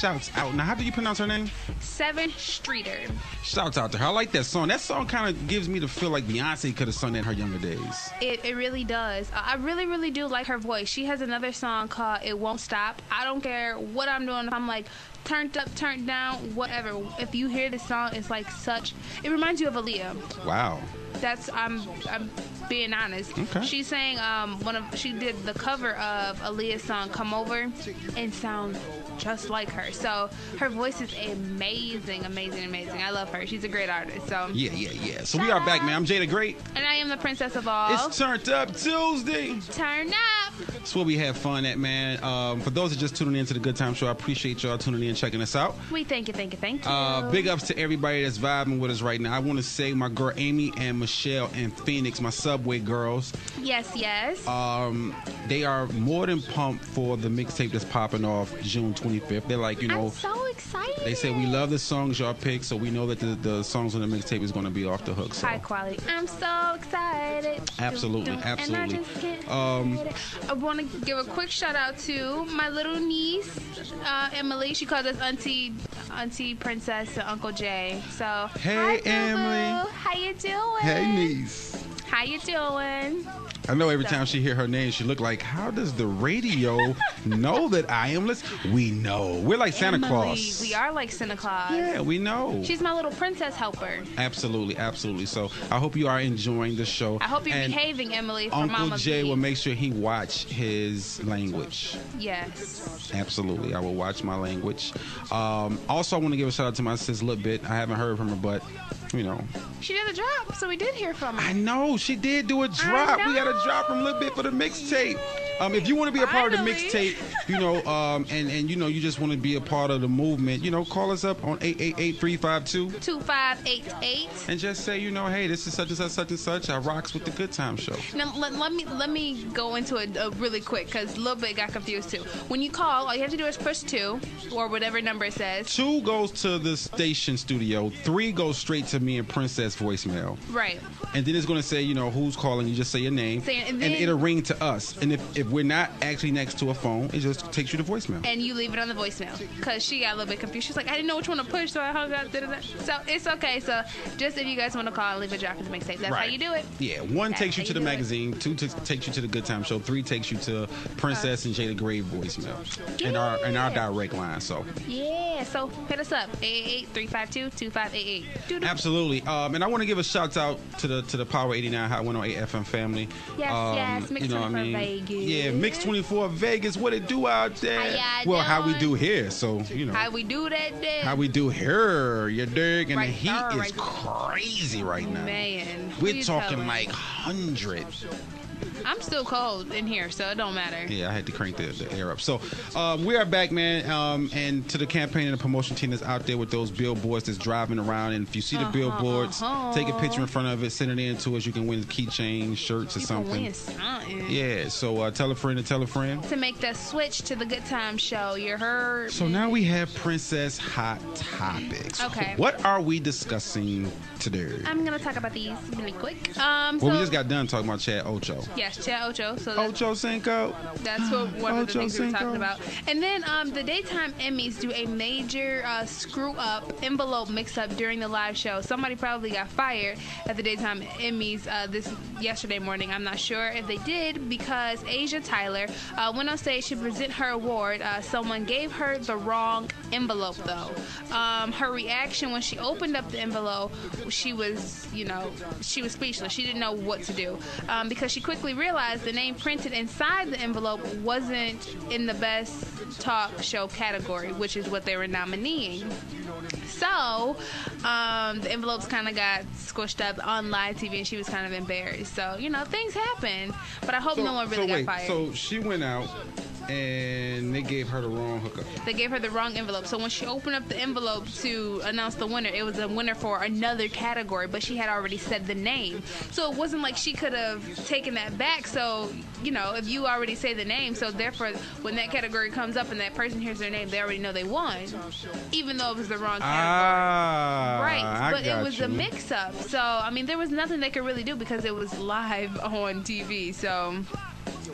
Shouts out. Now, how do you pronounce her name? Seven Streeter. Shouts out to her. I like that song. That song kind of gives me the feel like Beyonce could have sung that in her younger days. It really does. I really, really do like her voice. She has another song called It Won't Stop. I don't care what I'm doing. If I'm like turned up, turned down, whatever. If you hear this song, it's like it reminds you of Aaliyah. Wow. I'm being honest. Okay. She sang she did the cover of Aaliyah's song Come Over and sounds just like her. So her voice is amazing. I love her. She's a great artist. So yeah. So we are back, man. I'm Jada Great. And I am the princess of all. It's Turned Up Tuesday. Turn up. That's where we have fun at, man. For those that just tuning in to the Good Time Show, I appreciate y'all tuning in and checking us out. We thank you. Big ups to everybody that's vibing with us right now. I want to say my girl Amy and Michelle and Phoenix, my Subway girls. Yes. They are more than pumped for the mixtape that's popping off June 25th. They're like, I'm so excited. They say we love the songs y'all pick, so we know that the songs on the mixtape is going to be off the hook. So. High quality. I'm so excited. Absolutely. I want to give a quick shout out to my little niece, Emily. She calls us Auntie Princess and Uncle Jay. So hey, hi, Emily. How you doing? Hey, niece. How you doing? I know every time she hear her name, she look like, how does the radio know that I am listening? We know. We're like Santa Claus. We are like Santa Claus. Yeah, we know. She's my little princess helper. Absolutely. So I hope you are enjoying the show. I hope you're behaving, Emily, for Uncle Mama Jay B. will make sure he watch his language. Yes. Absolutely. I will watch my language. Also, I want to give a shout out to my sis a little bit. I haven't heard from her, but... She did a drop, so we did hear from her. I know, she did do a drop. We got a drop from a little bit for the mixtape. If you want to be a part of the mixtape, and you just want to be a part of the movement, call us up on 888-352-2588 and just say, hey, this is such and such, such and such. I rocks with the Good Time Show. Now, let me go into it really quick because a little bit got confused too. When you call, all you have to do is push 2 or whatever number it says. 2 goes to the station studio. 3 goes straight to me and Princess voicemail. Right. And then it's going to say, who's calling. You just say your name. And it'll ring to us. And if we're not actually next to a phone, it just takes you to voicemail. And you leave it on the voicemail. Because she got a little bit confused. She's like, I didn't know which one to push, so I hung up. So it's okay. So just if you guys want to call and leave a drop in the mixtape, that's how you do it. Yeah. 1 takes you to the magazine. 2 takes you to the Good Time Show. 3 takes you to Princess and Jada Grave voicemail. Yeah. And our direct line. So. Yeah. So hit us up. 888-352-2588. Absolutely. And I want to give a shout out to the Power 89 Hot 108 FM family. Yes. Mix 24 Vegas. Yeah, Mix 24 Vegas. What it do out there? How we do here. So, How we do that there. How we do here. You dig? And right the heat is crazy right now. Man. We're talking like 100. I'm still cold in here, so it don't matter. Yeah, I had to crank the air up. So we are back, man, and to the campaign and the promotion team that's out there with those billboards that's driving around. And if you see the billboards, take a picture in front of it, send it in to us. You can win keychains, shirts, or something. Can win something. Yeah, so tell a friend to tell a friend. To make the switch to the Good Time Show, you heard. So now we have Princess Hot Topics. Okay. What are we discussing today? I'm going to talk about these really quick. We just got done talking about Chad Ocho. Yes, Chad Ocho. So Ocho Cinco. That's one of the things we were talking about. And then the Daytime Emmys do a major screw-up envelope mix-up during the live show. Somebody probably got fired at the Daytime Emmys yesterday morning. I'm not sure if they did because Asia Tyler went on stage to present her award. Someone gave her the wrong envelope, though. Her reaction when she opened up the envelope, she was speechless. She didn't know what to do because she quickly realized the name printed inside the envelope wasn't in the best talk show category, which is what they were nominating. So the envelopes kind of got squished up on live TV, and she was kind of embarrassed. So things happen, but I hope no one really got fired. So she went out and they gave her the wrong hookup. They gave her the wrong envelope. So when she opened up the envelope to announce the winner, it was a winner for another category, but she had already said the name. So it wasn't like she could have taken that back. So, if you already say the name, so therefore when that category comes up and that person hears their name, they already know they won, even though it was the wrong category. Right. But it was a mix-up. So, there was nothing they could really do because it was live on TV. So...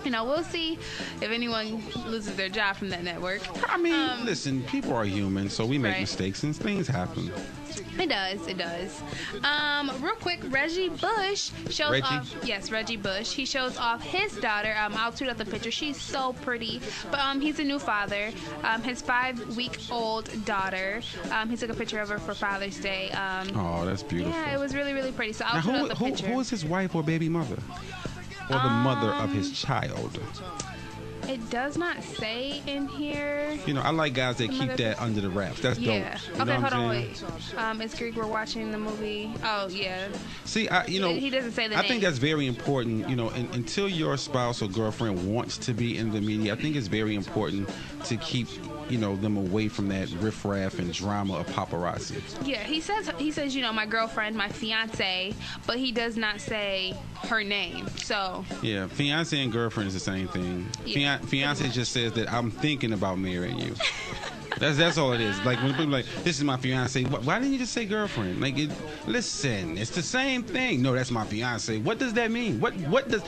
we'll see if anyone loses their job from that network. I mean, listen, people are human, so we make mistakes and things happen. It does. Real quick, Reggie Bush shows off. Yes, Reggie Bush. He shows off his daughter. I'll tweet out the picture. She's so pretty. But he's a new father. His 5-week-old daughter. He took a picture of her for Father's Day. Oh, that's beautiful. Yeah, it was really, really pretty. So I'll tweet out the picture. Who is his wife or baby mother? Or the mother of his child? It does not say in here. I like guys that keep that under the wraps. That's dope. Okay, hold on, wait. It's Greek. We're watching the movie. Oh, yeah. See, he doesn't say the name. I think that's very important. Until your spouse or girlfriend wants to be in the media, I think it's very important to keep them away from that riffraff and drama of paparazzi. Yeah, he says my girlfriend, my fiance, but he does not say her name. So yeah, fiance and girlfriend is the same thing. Yeah, fiance just says that I'm thinking about marrying you. That's all it is. Like when people are like, this is my fiance. Why didn't you just say girlfriend? Like, listen, it's the same thing. No, that's my fiance. What does that mean? What does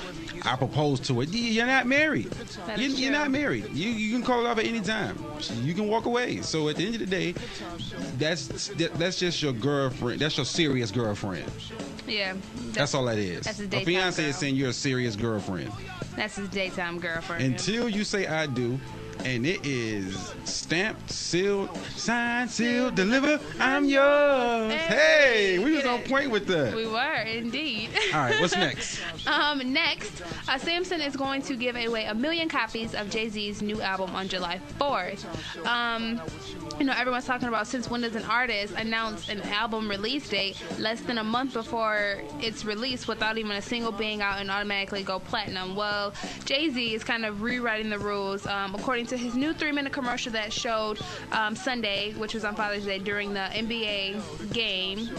I propose to it? You're not married. You're not married. You can call it off at any time. You can walk away. So at the end of the day, that's just your girlfriend. That's your serious girlfriend. Yeah. That's all that is. That's a fiance is saying you're a serious girlfriend. That's his daytime girlfriend. Until you say I do. And it is stamped, sealed, signed, sealed, delivered. I'm yours. Hey, we was on point with that. We were indeed. All right, what's next? Next, Samson is going to give away 1 million copies of Jay-Z's new album on July 4th. Everyone's talking about since when does an artist announce an album release date less than a month before it's released without even a single being out and automatically go platinum? Well, Jay-Z is kind of rewriting the rules. According to his new 3-minute commercial that showed Sunday, which was on Father's Day during the NBA game,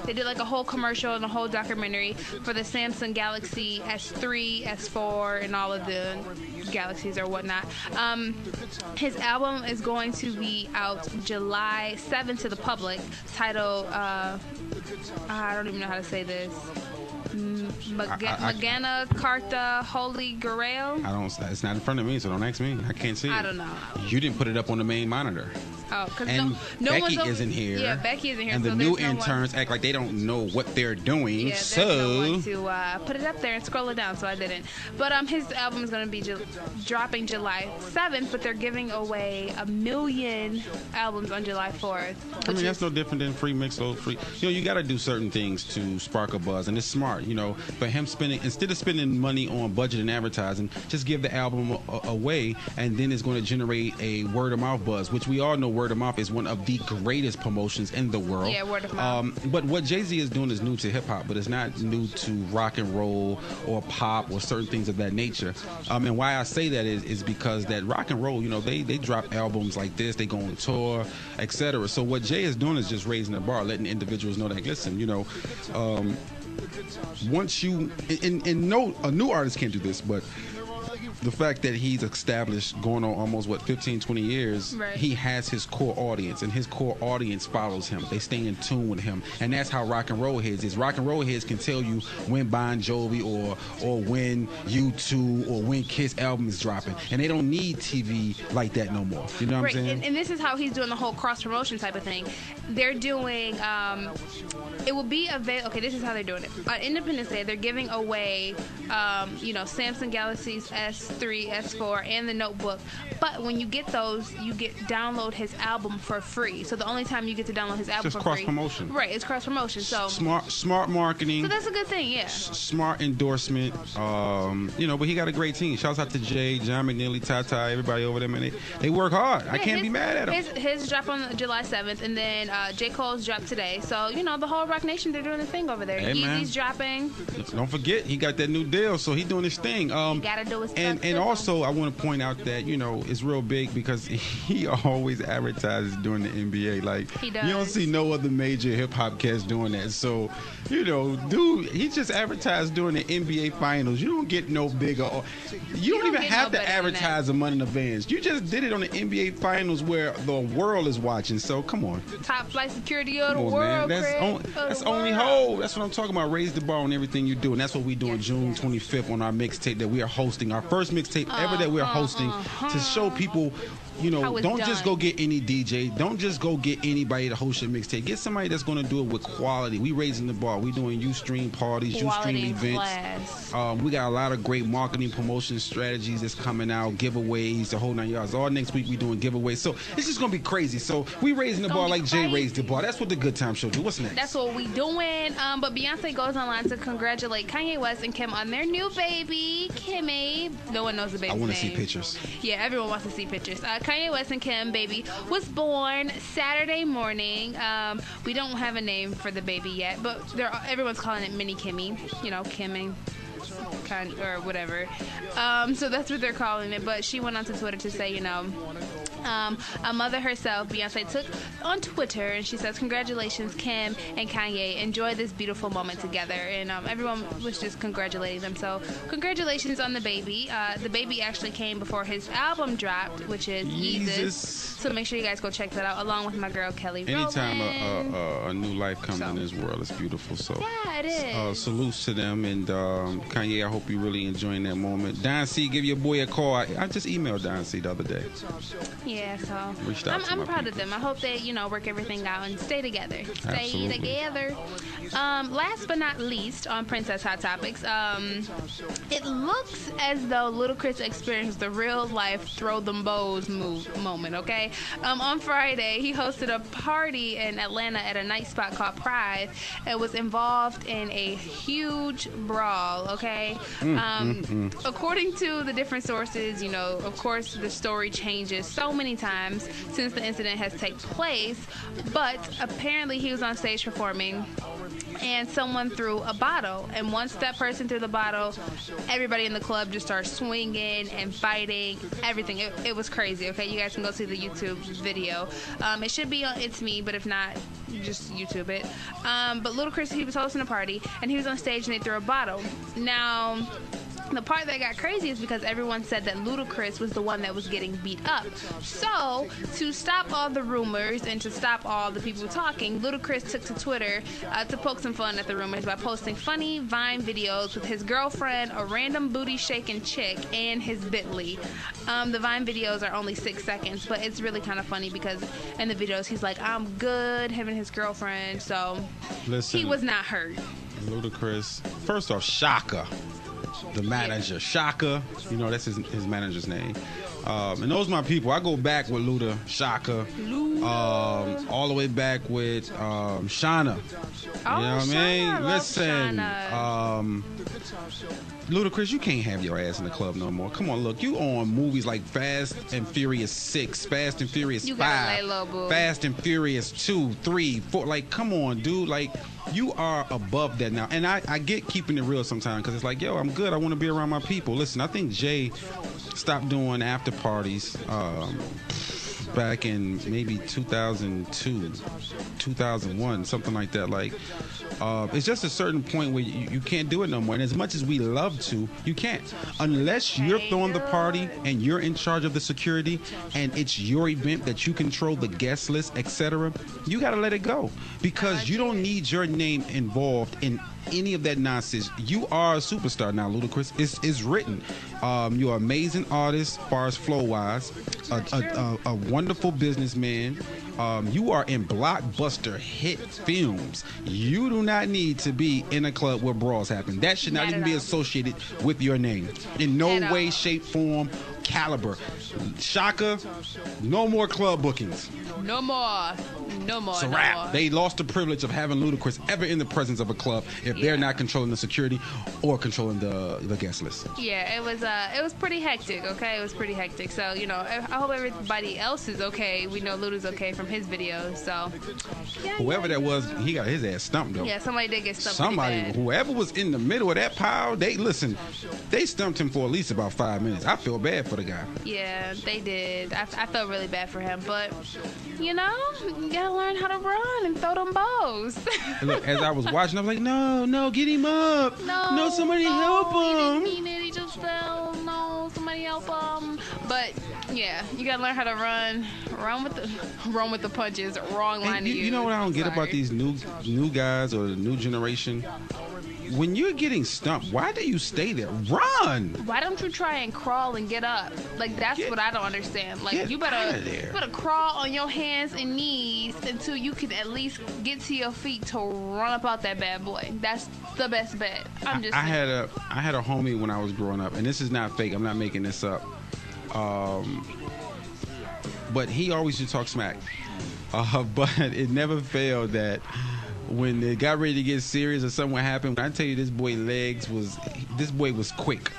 they did like a whole commercial and a whole documentary for the Samsung Galaxy S3, S4, and all of the galaxies or whatnot. His album is going to be out July 7th to the public, titled I don't even know how to say this. Magna Carta Holy Grail. It's not in front of me, so don't ask me. I can't see it. I don't know. You didn't put it up on the main monitor. Oh, because no Becky isn't here. Yeah, Becky isn't here. And the new interns act like they don't know what they're doing. Yeah, so no one to put it up there and scroll it down, so I didn't. But his album is going to be dropping July 7th, but they're giving away 1 million albums on July 4th. I mean, that's no different than free mix. You got to do certain things to spark a buzz, and it's smart. For him instead of spending money on budget and advertising, just give the album away, and then it's going to generate a word of mouth buzz, which we all know word of mouth is one of the greatest promotions in the world. Yeah, word of mouth. But what Jay-Z is doing is new to hip hop, but it's not new to rock and roll or pop or certain things of that nature. And why I say that is because that rock and roll, they drop albums like this, they go on tour, etc. So what Jay is doing is just raising the bar, letting individuals know that, listen, once you a new artist can't do this, but the fact that he's established going on almost 15, 20 years, right. He has his core audience, and his core audience follows him. They stay in tune with him, and that's how rock and roll heads is. Rock and roll heads can tell you when Bon Jovi or when U2 or when Kiss album is dropping, and they don't need TV like that no more. You know what I'm saying? And this is how he's doing the whole cross promotion type of thing. They're doing it will be available. Okay, this is how they're doing it. On Independence Day, they're giving away Samsung Galaxies S3, S4, and the Notebook. But when you get those, you download his album for free. So the only time you get to download his album for free. Just cross promotion. Right, it's cross promotion. So smart marketing. So that's a good thing, yeah. Smart endorsement. But he got a great team. Shouts out to Jay, John McNeely, Tata, everybody over there, man. They work hard. I can't be mad at them. His drop on July 7th, and then J. Cole's drop today. So the whole Rock Nation, they're doing the thing over there. Hey, Yeezy's dropping. Don't forget, he got that new deal, so he doing his thing. He gotta do his stuff. And also, I want to point out that, you know, it's real big because he always advertises during the NBA. Like, he does. You don't see no other major hip-hop cast doing that. So, you know, dude, he just advertised during the NBA Finals. You don't get no bigger. You don't even have to advertise a month in advance. You just did it on the NBA Finals where the world is watching. So, come on. Top flight security of the world, That's only whole. That's what I'm talking about. Raise the bar on everything you do. And that's what we do on June 25th on our mixtape that we are hosting. Our first mixtape ever that we're hosting to show people, you know, don't just go get any DJ. Don't just go get anybody to host your mixtape. Get somebody that's going to do it with quality. We raising the bar. We doing Ustream parties, Ustream events. We got a lot of great marketing promotion strategies that's coming out, giveaways, the whole 9 yards. All next week we doing giveaways. So it's just going to be crazy. So we raising the bar like Jay raised the bar. That's what the Good Time Show do. What's next? That's what we doing. But Beyonce goes online to congratulate Kanye West and Kim on their new baby, Kimmy. No one knows the baby's name. I want to see pictures. Yeah, everyone wants to see pictures. Kanye West and Kim baby was born Saturday morning. We don't have a name for the baby yet, but everyone's calling it Mini Kimmy. You know, Kimming. Or whatever. So that's what they're calling it. But she went onto Twitter to say, you know, a mother herself, Beyonce, took on Twitter and she says, "Congratulations, Kim and Kanye. Enjoy this beautiful moment together." And everyone was just congratulating them. So congratulations on the baby. The baby actually came before his album dropped, which is Yeezus. So make sure you guys go check that out, along with my girl Kelly Rowland. Anytime a new life comes in this world, it's beautiful. So yeah, it is. Salutes to them. And Kanye, I hope you're really enjoying that moment. Don C, give your boy a call. I just emailed Don C the other day. Yeah, so I'm proud of them. I hope they, you know, work everything out and stay together. Stay together. Last but not least, on Princess Hot Topics, it looks as though Ludacris experienced the real life throw them bows moment. Okay, on Friday he hosted a party in Atlanta at a night spot called Pride and was involved in a huge brawl. Okay, according to the different sources, you know, of course the story changes so many times since the incident has taken place, but apparently he was on stage performing and someone threw a bottle, and once that person threw the bottle, everybody in the club just started swinging and fighting, everything. It was crazy. Okay, you guys can go see the YouTube video. It should be on It's Me, but if not, just YouTube it. But Ludacris, he was hosting a party and he was on stage and they threw a bottle. Now, the part that got crazy is because everyone said that Ludacris was the one that was getting beat up. So, to stop all the rumors and to stop all the people talking, Ludacris took to Twitter to poke some fun at the rumors by posting funny Vine videos with his girlfriend, a random booty-shaking chick, and his Bitly. The Vine videos are only 6 seconds, but it's really kind of funny because in the videos he's like, "I'm good," him and his girlfriend, so listen, he was not hurt. Ludacris, first off, Shaka. The manager, Shaka, you know, that's his manager's name. And those are my people. I go back with Luda, Shaka, all the way back with Shauna. You know what I mean? Listen, Ludacris, you can't have your ass in the club no more. Come on, look, you on movies like Fast and Furious 6, Fast and Furious 5, Fast and Furious 2, 3, 4. Like, come on, dude. Like, you are above that now. And I get keeping it real sometimes because it's like, yo, I'm good. I want to be around my people. Listen, I think Jay stopped doing after parties back in maybe 2002, 2001, something like that. Like, it's just a certain point where you can't do it no more. And as much as we love to, you can't. Unless you're throwing the party and you're in charge of the security and it's your event that you control the guest list, etc., you got to let it go. Because you don't need your name involved in any of that nonsense. You are a superstar now, Ludacris. It's written. You're an amazing artist as far as flow-wise, a wonderful businessman. You are in blockbuster hit films. You do not need to be in a club where brawls happen. That should not even be associated with your name in no way, shape, form, caliber. Shaka, no more club bookings. No more. It's a wrap. They lost the privilege of having Ludacris ever in the presence of a club if they're not controlling the security or controlling the guest list. Yeah, it was pretty hectic. Okay, it was pretty hectic. So you know, I hope everybody else is okay. We know Luda's okay from his videos. So whoever that was, he got his ass stumped though. Yeah, somebody did get stumped. Whoever was in the middle of that pile, they stumped him for at least about 5 minutes. I feel bad for the guy. Yeah, they did. I felt really bad for him, but you know, you gotta learn how to run and throw them bows. Look, as I was watching, I was like, no, get him up. No, somebody help him. He didn't mean it. He just fell. No, somebody help him. But yeah, you gotta learn how to run with the punches. Wrong line to use. You know what I don't get about these new guys or the new generation? When you're getting stumped, why do you stay there? Run! Why don't you try and crawl and get up? Like, that's what I don't understand. Like, you better crawl on your hands and knees until you can at least get to your feet to run up out that bad boy. That's the best bet. I had a homie when I was growing up, and this is not fake. I'm not making this up. But he always used to talk smack. But it never failed that when they got ready to get serious or something happened, when I tell you this boy was quick.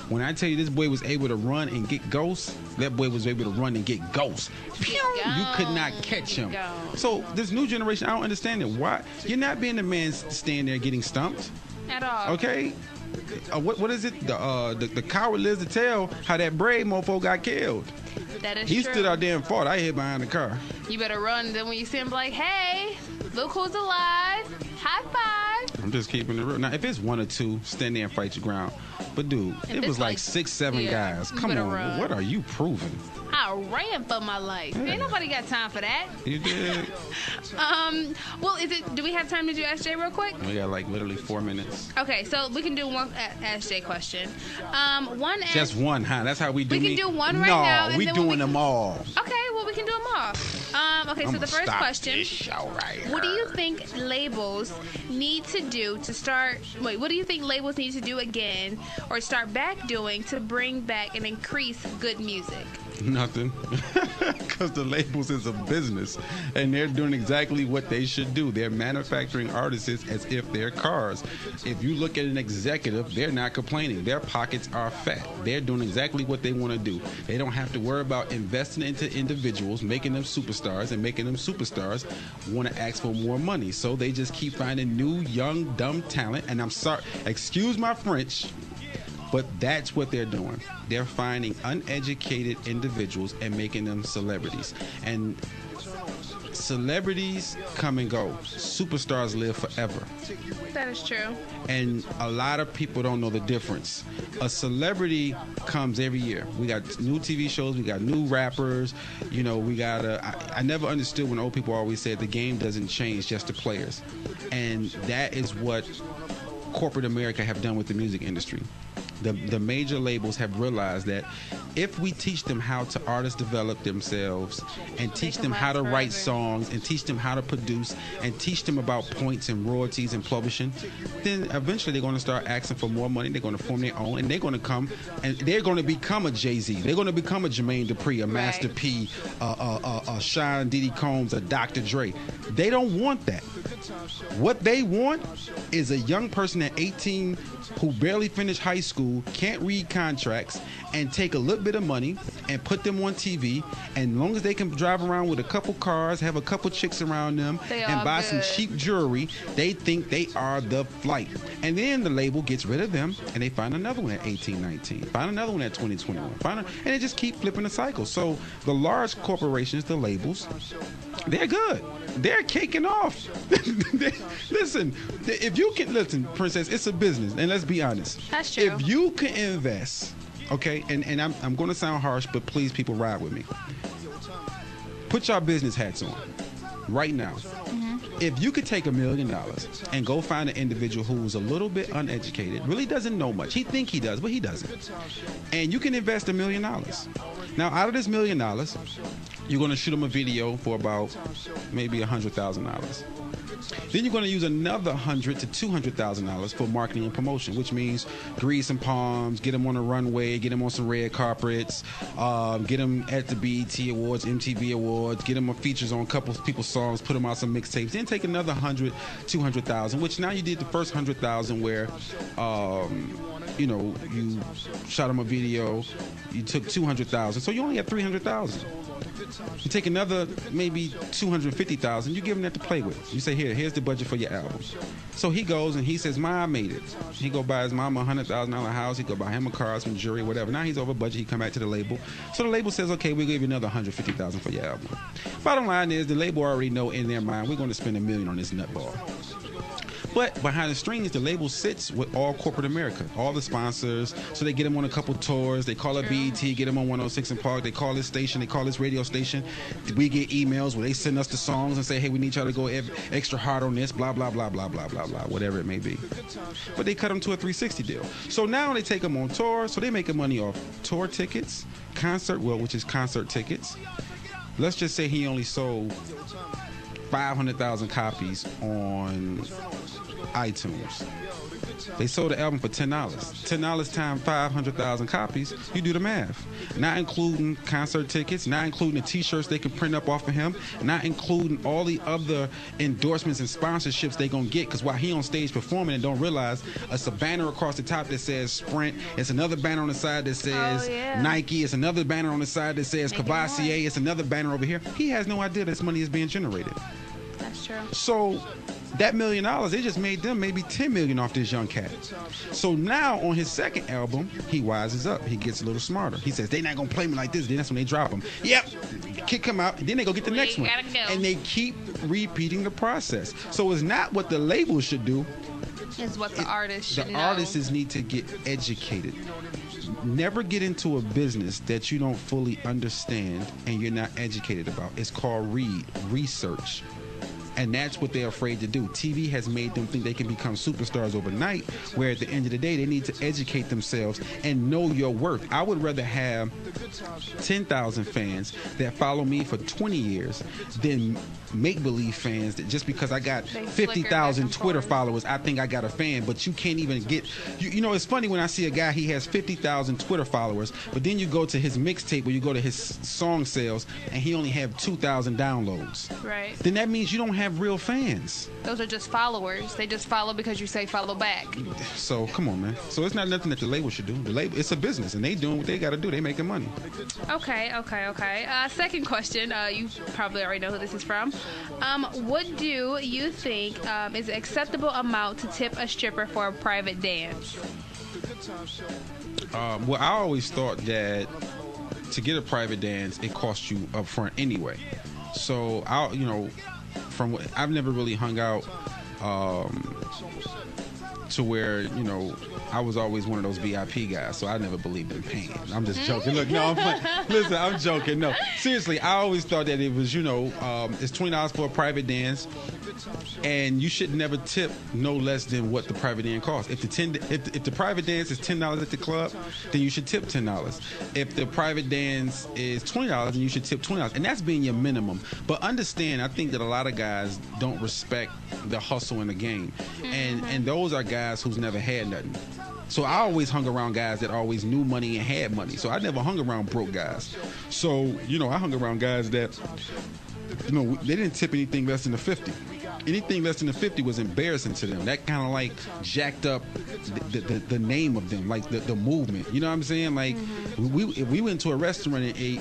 When I tell you this boy was able to run and get ghosts, that boy was able to run and get ghosts. You could not catch him. So this new generation, I don't understand it. Why? You're not being the man standing there getting stumped. At all. Okay? What is it? The coward lives to tell how that brave mofo got killed. That is He true. stood out there and fought. I hid behind the car. You better run. Then when you see him, like, hey, look who's alive. High five. I'm just keeping it real. Now, if it's one or two, stand there and fight your ground. But, dude, it was like 6, 7 guys. Come on. Run. What are you proving? I ran for my life. Yeah. Ain't nobody got time for that. You did. Well, do we have time to do SJ real quick? We got like literally 4 minutes. Okay, so we can do one SJ question. Just one, huh? That's how we do. We can do one right now. No, we doing them all. Okay, well we can do them all. Okay, so the first question. What do you think labels need to do to start? What do you think labels need to do again or start back doing to bring back and increase good music? Nothing, because the labels is a business, and they're doing exactly what they should do. They're manufacturing artists as if they're cars. If you look at an executive, they're not complaining. Their pockets are fat. They're doing exactly what they want to do. They don't have to worry about investing into individuals, making them superstars, and making them superstars want to ask for more money. So they just keep finding new, young, dumb talent. And I'm sorry, excuse my French, but that's what they're doing. They're finding uneducated individuals and making them celebrities. And celebrities come and go. Superstars live forever. That is true. And a lot of people don't know the difference. A celebrity comes every year. We got new TV shows. We got new rappers. You know, we got I never understood when old people always said the game doesn't change, just the players. And that is what corporate America have done with the music industry. The major labels have realized that if we teach them how to artist develop themselves and teach them how to write songs and teach them how to produce and teach them about points and royalties and publishing, then eventually they're going to start asking for more money. They're going to form their own, and they're going to come and they're going to become a Jay-Z. They're going to become a Jermaine Dupri, a Master P, a Sean Diddy Combs, a Dr. Dre. They don't want that. What they want is a young person at 18 who barely finished high school, can't read contracts, and take a little bit of money and put them on TV. And as long as they can drive around with a couple cars, have a couple chicks around them, and buy some cheap jewelry, they think they are the flight. And then the label gets rid of them, and they find another one at 18, 19. Find another one at 20, 21. And they just keep flipping the cycle. So the large corporations, the labels, they're good. They're caking off. Listen, if you can, listen, Princess, it's a business, and let's be honest. That's true. If you can invest, okay, and I'm going to sound harsh, but please, people, ride with me. Put your business hats on right now. If you could take $1 million and go find an individual who's a little bit uneducated, really doesn't know much. He think he does, but he doesn't. And you can invest $1 million. Now, out of this $1 million, you're going to shoot him a video for about maybe $100,000. Then you're going to use another $100,000 to $200,000 for marketing and promotion, which means grease and palms, get them on the runway, get them on some red carpets, get them at the BET Awards, MTV Awards, get them on features on a couple of people's songs, put them on some mixtapes. Then take another $100,000, $200,000, which now you did the first $100,000 where, you shot them a video, you took $200,000, so you only got $300,000. You take another maybe $250,000, you give him that to play with. You say, here's the budget for your album. So he goes and he says, I made it. He go buy his mama a $100,000 house. He go buy him a car, some jewelry, whatever. Now he's over budget. He come back to the label. So the label says, okay, we'll give you another $150,000 for your album. Bottom line is the label already know in their mind we're going to spend $1 million on this nutball. But behind the scenes, the label sits with all corporate America, all the sponsors. So they get them on a couple tours. They call it BET, get them on 106 and Park. They call this station, they call this radio station. We get emails where they send us the songs and say, hey, we need y'all to go extra hard on this, blah, blah, blah, blah, blah, blah, blah, whatever it may be. But they cut them to a 360 deal. So now they take them on tour. So they making money off tour tickets, which is concert tickets. Let's just say he only sold 500,000 copies on iTunes. They sold the album for $10. $10 times 500,000 copies, you do the math. Not including concert tickets, not including the t-shirts they can print up off of him, not including all the other endorsements and sponsorships they gonna get, because while he on stage performing and don't realize, it's a banner across the top that says Sprint, it's another banner on the side that says Nike, it's another banner on the side that says Cavassier, it's another banner over here. He has no idea this money is being generated. That's true. So that $1 million, they just made them maybe $10 million off this young cat. So now on his second album, he wises up. He gets a little smarter. He says, they not going to play me like this. Then that's when they drop him. Yep. Kick him out. And then they go get the next one. And they keep repeating the process. So it's not what the label should do. It's what the artist should know. The artists need to get educated. Never get into a business that you don't fully understand and you're not educated about. It's called research. And that's what they're afraid to do. TV has made them think they can become superstars overnight, where at the end of the day, they need to educate themselves and know your worth. I would rather have 10,000 fans that follow me for 20 years than make-believe fans that just because I got 50,000 Twitter followers, I think I got a fan, but you can't even get... You know, it's funny when I see a guy, he has 50,000 Twitter followers, but then you go to his mixtape or you go to his song sales, and he only have 2,000 downloads. Right. Then that means you don't have real fans. Those are just followers. They just follow because you say follow back. So come on, man. So it's not nothing that the label should do. The label, it's a business, and they doing what they got to do. They making money. Okay. Second question. You probably already know who this is from. What do you think is an acceptable amount to tip a stripper for a private dance? Well, I always thought that to get a private dance, it costs you up front anyway. So I've never really hung out to where, I was always one of those VIP guys, so I never believed in paying. I'm just joking. Look, no, I'm playing. Listen, I'm joking. No, seriously, I always thought that it was, it's $20 for a private dance, and you should never tip no less than what the private dance costs. If the private dance is $10 at the club, then you should tip $10. If the private dance is $20, then you should tip $20, and that's being your minimum. But understand, I think that a lot of guys don't respect the hustle in the game, and those are guys who's never had nothing. So I always hung around guys that always knew money and had money. So I never hung around broke guys. So, I hung around guys that, they didn't tip anything less than the 50. Anything less than the 50 was embarrassing to them. That kind of like jacked up the name of them, like the movement. You know what I'm saying? Like, if we went to a restaurant and ate,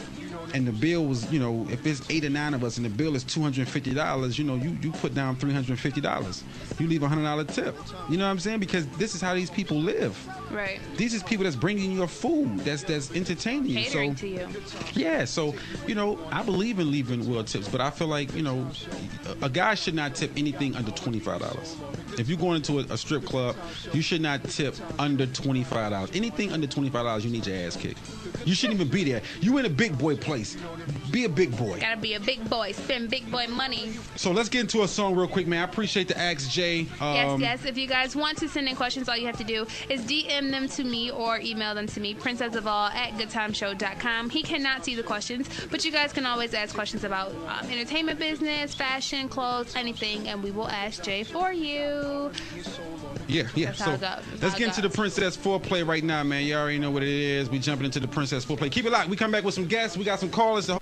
and the bill was, if it's 8 or 9 of us and the bill is $250, you put down $350. You leave $100 tip. You know what I'm saying? Because this is how these people live. Right. These is people that's bringing you food, that's entertaining you. Catering to you. Yeah. So, I believe in leaving well tips, but I feel like, a guy should not tip anything under $25. If you're going into a strip club, you should not tip under $25. Anything under $25, you need your ass kicked. You shouldn't even be there. You in a big boy place. boys. Be a big boy. Gotta be a big boy. Spend big boy money. So let's get into a song real quick, man. I appreciate the Ask Jay. Yes. If you guys want to send in questions, all you have to do is DM them to me or email them to me, princessofall@goodtimeshow.com. He cannot see the questions, but you guys can always ask questions about entertainment business, fashion, clothes, anything, and we will ask Jay for you. Yeah. That's So let's get into the Princess Foreplay right now, man. You already know what it is. We jumping into the Princess Foreplay. Keep it locked. We come back with some guests. We got some callers. Foreplay.